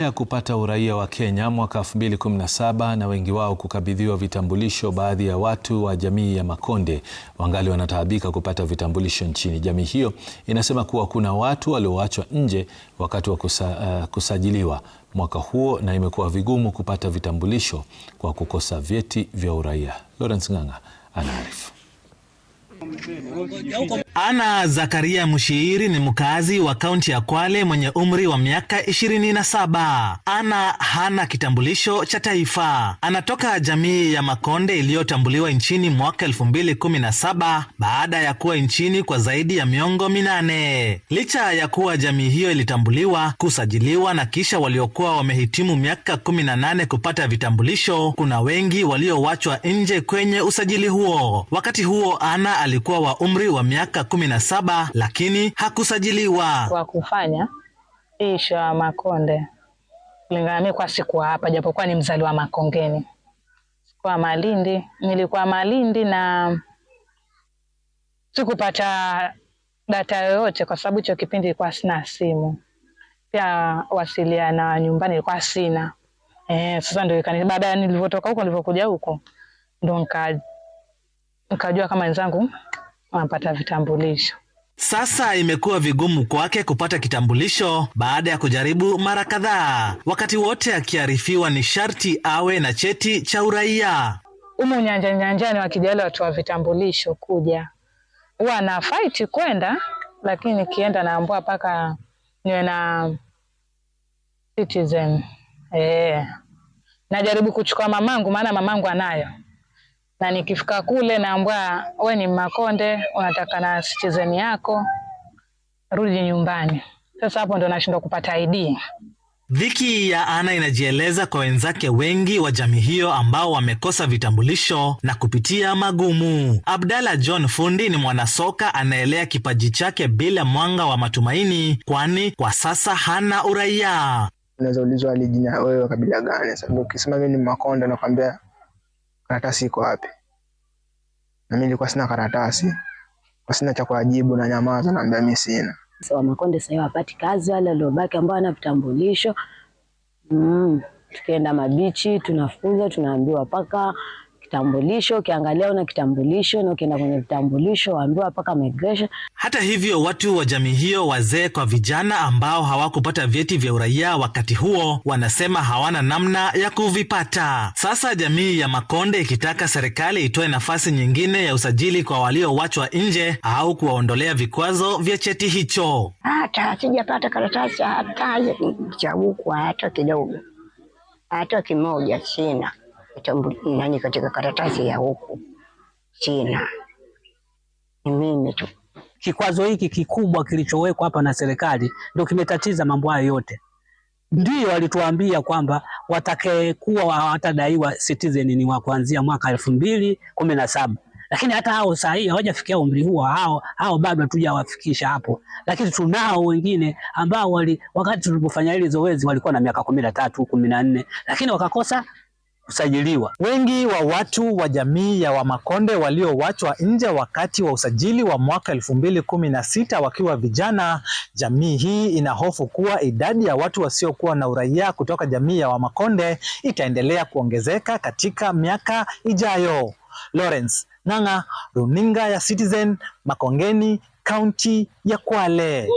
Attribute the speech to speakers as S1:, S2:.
S1: Ya kupata uraia wa Kenya mwaka 2017 na wengi wao kukabidhiwa vitambulisho, baadhi ya watu wa jamii ya Makonde wangali wanataabika kupata vitambulisho nchini. Jamii hiyo inasema kuwa kuna watu walioachwa nje wakati wa kusajiliwa mwaka huo na imekuwa vigumu kupata vitambulisho kwa kukosa vyeti vya uraia. Lawrence Ng'ang'a anaarifu.
S2: Ana Zakaria Mushiiri ni mkazi wa kaunti ya Kwale mwenye umri wa miaka 27. Ana hana kitambulisho cha taifa. Anatoka jamii ya Makonde iliyotambuliwa nchini mwaka 2017 baada ya kuwa nchini kwa zaidi ya miongo 8. Licha ya kuwa jamii hiyo ilitambuliwa, kusajiliwa na kisha waliokuwa wamehitimu miaka 18 kupata vitambulisho, kuna wengi walioachwa nje kwenye usajili huo. Wakati huo Ana alikuwa wa umri wa miaka 17 lakini hakusajiliwa.
S3: Kwa kufanya isho ya Makonde kulingana mimi kwa siku hapa, japokuwa ni mzaliwa Makongeni. Kwa Malindi, nilikuwa Malindi na sikupata data yoyote kwa sababu hicho kipindi ilikuwa sina simu. Pia wasiliana nyumbani ilikuwa sina. Sasa ndio baada ya nilipotoka huko nilipokuja huko ndio nikajua kama wenzangu wanapata vitambulisho.
S2: Sasa imekuwa vigumu kwake kupata kitambulisho baada ya kujaribu mara kadhaa, wakati wote akiarifiwa ni sharti awe na cheti cha uraia.
S3: Nyanjani wakijali watu wa vitambulisho kuja, huwa na fight kwenda, lakini kienda naambiwa paka niwe na citizen. Najaribu kuchukua mamangu, maana mamangu anayo. Na nikifika kule naambiwa wewe ni Makonde, unataka na citizen yako, rudi nyumbani. Sasa hapo ndo nashindwa kupata ID.
S2: Dhiki ya Ana inajieleza kwa wenzake wengi wa jamii hiyo ambao wamekosa vitambulisho na kupitia magumu. Abdalla John Fundi ni mwanasoka anaelea kipaji chake bila mwanga wa matumaini, kwani kwa sasa hana uraia.
S4: Unaweza ulizwa jina wewe kabila gani? Sababu ukisema mimi ni Makonde nakwambia karatasi iko wapi? Na mimi nilikuwa sina karatasi. Kwa sina cha kujibu na nyamaza naambia mimi sina.
S5: So Makonde sasa hawapati kazi, wale waliobaki ambao wana vitambulisho. Tukienda mabichi, tunafunza, tunaambiwa paka kitambulisho, ukiangalia una kitambulisho na ukienda kwenye vitambulisho waambiwa paka migration.
S2: Hata hivyo watu wa jamii hiyo, wazee kwa vijana ambao hawakupata vyeti vya uraia wakati huo, wanasema hawana namna ya kuvipata. Sasa jamii ya Makonde ikitaka serikali itoe nafasi nyingine ya usajili kwa walioachwa nje au kuwaondolea vikwazo vya cheti hicho.
S6: Hata sijapata karatasi hata cha huku hata kidogo. Hata kimoja sina. Nani katika karatasi ya huku sina. Ni mimi tu.
S7: Kikwazo hiki kikubwa kilichowekwa hapa na serikali ndio kimetatiza mambo hayo yote. Ndio walituambia kwamba watakayekuwa hawatadaiwa citizen ni wa kuanzia mwaka 2017. Lakini hata hao saa hii hawajafikia umri huo, hao bado hatujawafikisha hapo. Lakini tunao wengine ambao wakati tulipofanya ile zoezi walikuwa na miaka 13, 14, lakini wakakosa kusajiliwa.
S8: Wengi wa watu wa jamii ya Wamakonde walioachwa nje wakati wa usajili wa mwaka 2016 wakiwa vijana, jamii hii ina hofu kuwa idadi ya watu wasiokuwa na uraia kutoka jamii ya Wamakonde itaendelea kuongezeka katika miaka ijayo. Lawrence Ng'ang'a, runinga ya Citizen, Makongeni, kaunti ya Kwale.